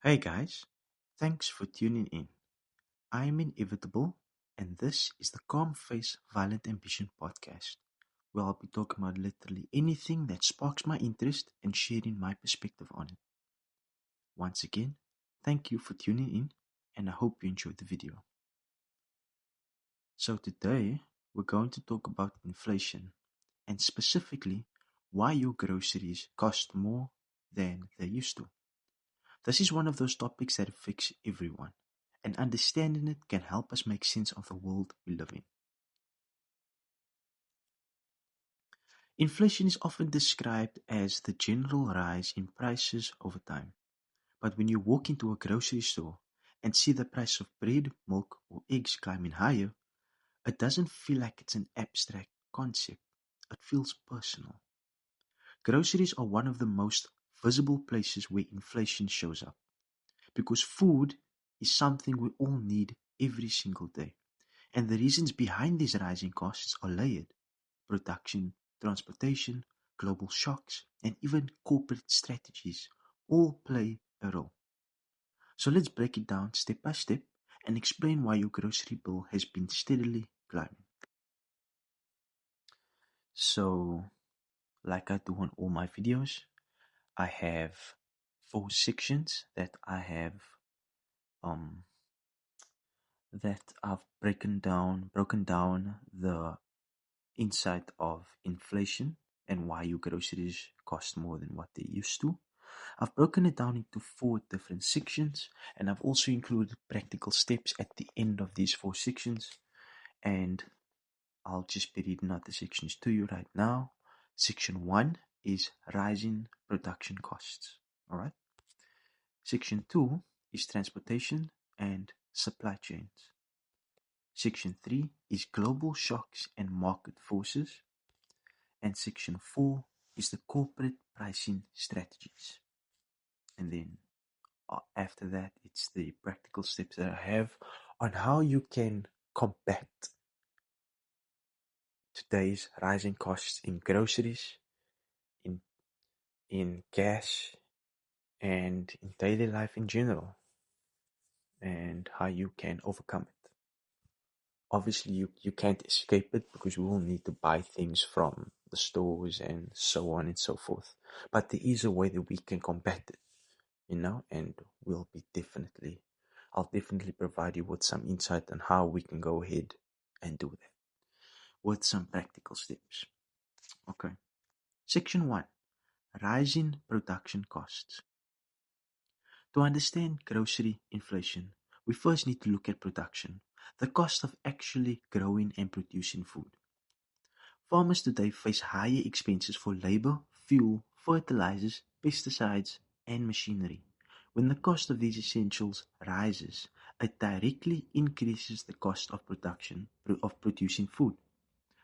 Hey guys, thanks for tuning in. I'm Inevitable, and this is the Calm Face Violent Ambition podcast, where I'll be talking about literally anything that sparks my interest and sharing my perspective on it. Once again, thank you for tuning in, and I hope you enjoyed the video. So, today we're going to talk about inflation, and specifically why your groceries cost more than they used to. This is one of those topics that affects everyone, and understanding it can help us make sense of the world we live in. Inflation is often described as the general rise in prices over time. But when you walk into a grocery store and see the price of bread, milk, or eggs climbing higher, it doesn't feel like it's an abstract concept. It feels personal. Groceries are one of the most visible places where inflation shows up because food is something we all need every single day. And the reasons behind these rising costs are layered: production, transportation, global shocks, and even corporate strategies all play a role. So let's break it down step by step and explain why your grocery bill has been steadily climbing. So, like I do on all my videos, I have four sections um that I've broken down the insight of inflation and why your groceries cost more than what they used to. I've broken it down into four different sections, and I've also included practical steps at the end of these four sections. And I'll just be reading out the sections to you right now. Section 1 is rising production costs. All right. Section 2 is transportation and supply chains. Section 3 is global shocks and market forces. And section 4 is the corporate pricing strategies. And then after that, it's the practical steps that I have on how you can combat today's rising costs in groceries, in gas, and in daily life in general, and how you can overcome it. Obviously, you can't escape it because we all need to buy things from the stores and so on and so forth. But there is a way that we can combat it, and I'll definitely provide you with some insight on how we can go ahead and do that with some practical steps. Okay. Section 1: Rising production costs. To understand grocery inflation, we first need to look at production, the cost of actually growing and producing food. Farmers today face higher expenses for labor, fuel, fertilizers, pesticides, and machinery. When the cost of these essentials rises, it directly increases the cost of producing food.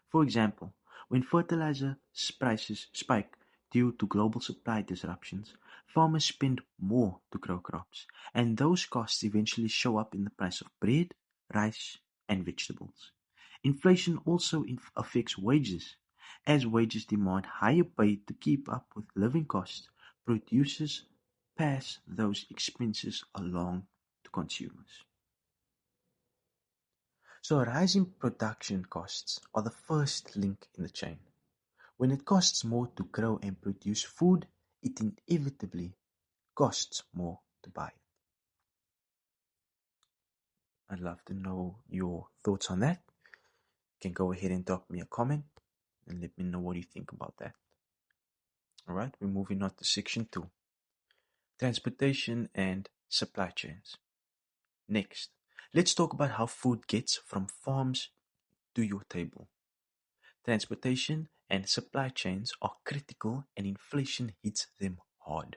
For example, when fertilizer prices spike due to global supply disruptions, farmers spend more to grow crops, and those costs eventually show up in the price of bread, rice, and vegetables. Inflation also affects wages. As wages demand higher pay to keep up with living costs, producers pass those expenses along to consumers. So rising production costs are the first link in the chain. When it costs more to grow and produce food, it inevitably costs more to buy it. I'd love to know your thoughts on that. You can go ahead and drop me a comment and let me know what you think about that. Alright, we're moving on to section 2: Transportation and supply chains. Next, let's talk about how food gets from farms to your table. Transportation and supply chains are critical, and inflation hits them hard.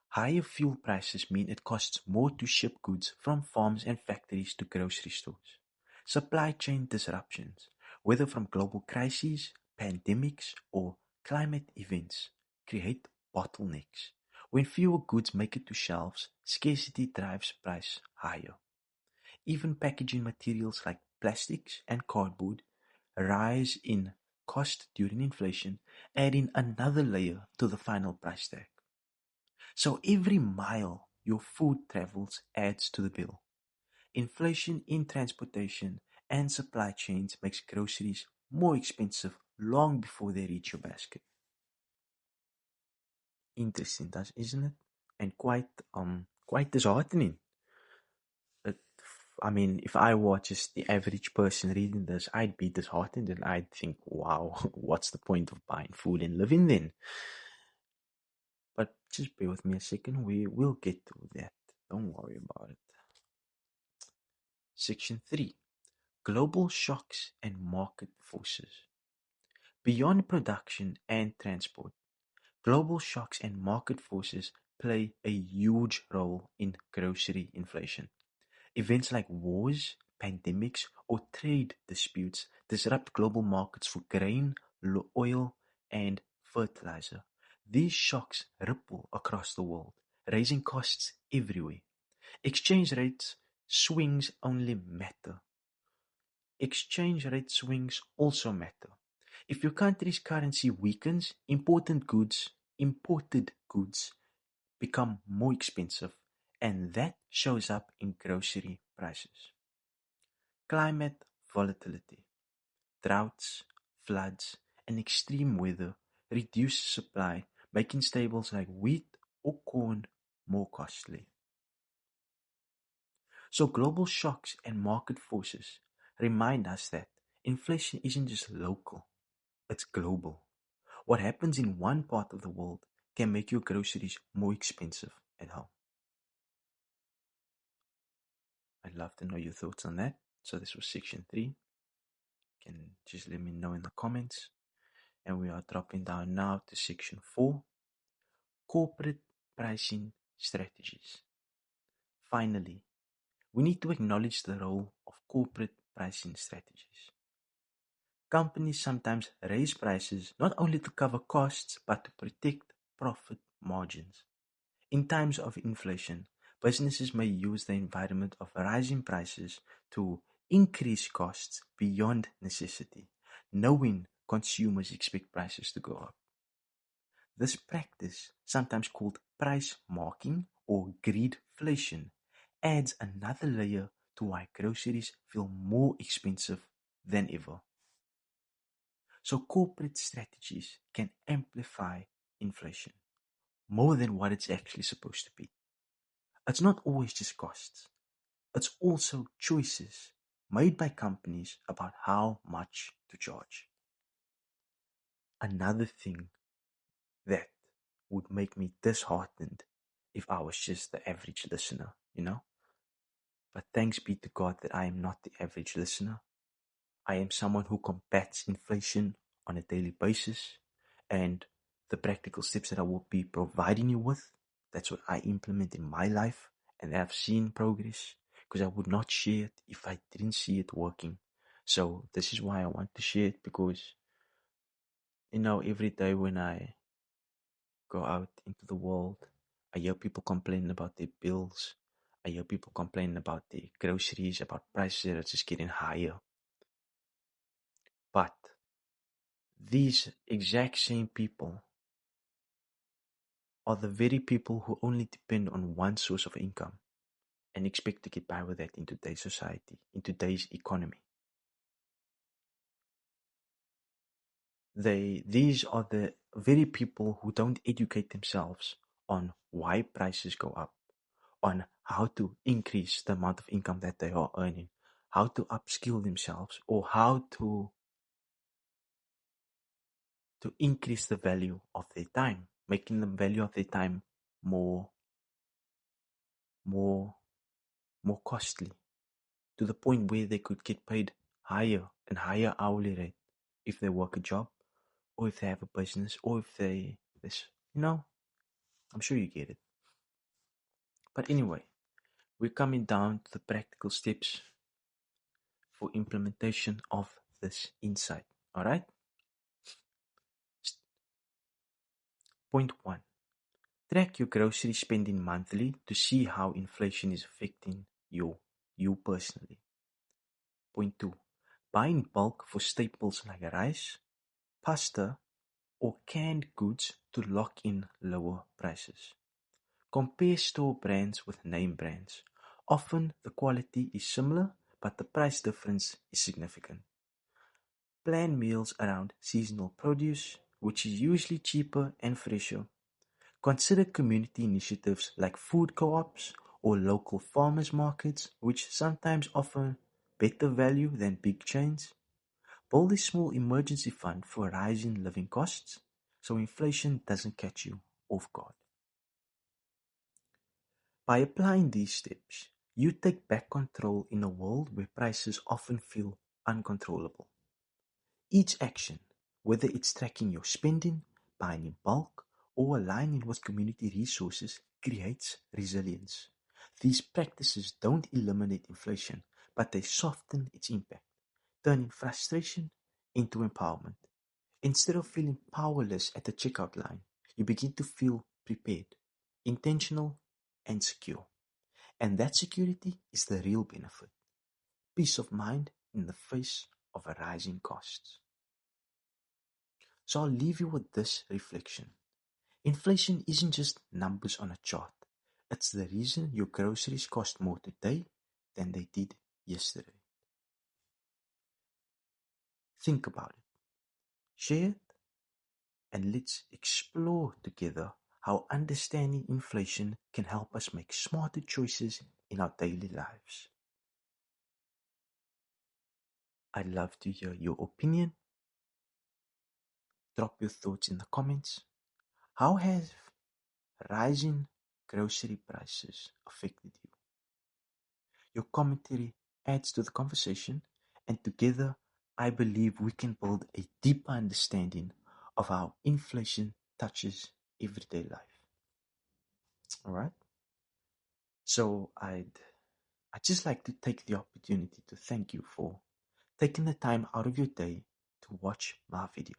Higher fuel prices mean it costs more to ship goods from farms and factories to grocery stores. Supply chain disruptions, whether from global crises, pandemics, or climate events, create bottlenecks. When fewer goods make it to shelves, scarcity drives price higher. Even packaging materials like plastics and cardboard rise in cost during inflation, adding another layer to the final price tag. So every mile your food travels adds to the bill. Inflation in transportation and supply chains makes groceries more expensive long before they reach your basket. Interesting, isn't it? And quite disheartening. It, I mean, if I were just the average person reading this, I'd be disheartened and I'd think, wow, what's the point of buying food and living then? But just bear with me a second, we will get to that. Don't worry about it. Section 3. Global shocks and market forces. Beyond production and transport, global shocks and market forces play a huge role in grocery inflation. Events like wars, pandemics, or trade disputes disrupt global markets for grain, oil, and fertilizer. These shocks ripple across the world, raising costs everywhere. Exchange rates swings only matter. Exchange rate swings also matter. If your country's currency weakens, imported goods become more expensive, and that shows up in grocery prices. Climate volatility, droughts, floods, and extreme weather reduce supply, making staples like wheat or corn more costly. So global shocks and market forces remind us that inflation isn't just local, it's global. What happens in one part of the world can make your groceries more expensive at home. I'd love to know your thoughts on that. So this was section 3. You can just let me know in the comments. And we are dropping down now to section 4, corporate pricing strategies. Finally, we need to acknowledge the role of corporate pricing strategies. Companies sometimes raise prices not only to cover costs but to protect profit margins. In times of inflation, businesses may use the environment of rising prices to increase costs beyond necessity, knowing consumers expect prices to go up. This practice, sometimes called price marking or greedflation, adds another layer to why groceries feel more expensive than ever. So corporate strategies can amplify inflation more than what it's actually supposed to be. It's not always just costs. It's also choices made by companies about how much to charge. Another thing that would make me disheartened if I was just the average listener, you know? But thanks be to God that I am not the average listener. I am someone who combats inflation on a daily basis, and the practical steps that I will be providing you with, that's what I implement in my life, and I've seen progress because I would not share it if I didn't see it working. So this is why I want to share it, because every day when I go out into the world, I hear people complain about their bills. I hear people complain about their groceries, about prices that are just getting higher. But these exact same people are the very people who only depend on one source of income and expect to get by with that in today's society, in today's economy. These are the very people who don't educate themselves on why prices go up, on how to increase the amount of income that they are earning, how to upskill themselves, or how to increase the value of their time, making the value of their time more more more costly, to the point where they could get paid higher and higher hourly rate if they work a job, or if they have a business, or if this, I'm sure you get it. But anyway, we're coming down to the practical steps for implementation of this insight. All right. Point 1. Track your grocery spending monthly to see how inflation is affecting you personally. Point 2. Buy in bulk for staples like rice, pasta, or canned goods to lock in lower prices. Compare store brands with name brands. Often the quality is similar, but the price difference is significant. Plan meals around seasonal produce, which is usually cheaper and fresher. Consider community initiatives like food co-ops or local farmers markets, which sometimes offer better value than big chains. Build a small emergency fund for rising living costs so inflation doesn't catch you off guard. By applying these steps, you take back control in a world where prices often feel uncontrollable. Each action, whether it's tracking your spending, buying in bulk, or aligning with community resources, creates resilience. These practices don't eliminate inflation, but they soften its impact, turning frustration into empowerment. Instead of feeling powerless at the checkout line, you begin to feel prepared, intentional, and secure. And that security is the real benefit: peace of mind in the face of a rising costs. So I'll leave you with this reflection. Inflation isn't just numbers on a chart. It's the reason your groceries cost more today than they did yesterday. Think about it, share it, and let's explore together how understanding inflation can help us make smarter choices in our daily lives. I'd love to hear your opinion. Drop your thoughts in the comments. How have rising grocery prices affected you? Your commentary adds to the conversation, and together I believe we can build a deeper understanding of how inflation touches everyday life. All right? So I'd just like to take the opportunity to thank you for taking the time out of your day to watch my video.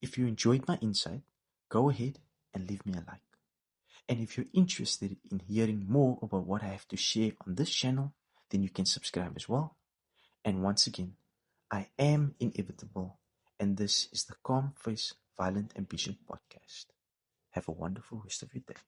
If you enjoyed my insight, go ahead and leave me a like. And if you're interested in hearing more about what I have to share on this channel, then you can subscribe as well. And once again, I am inevitable, and this is the Calm Face Violent Ambition podcast. Have a wonderful rest of your day.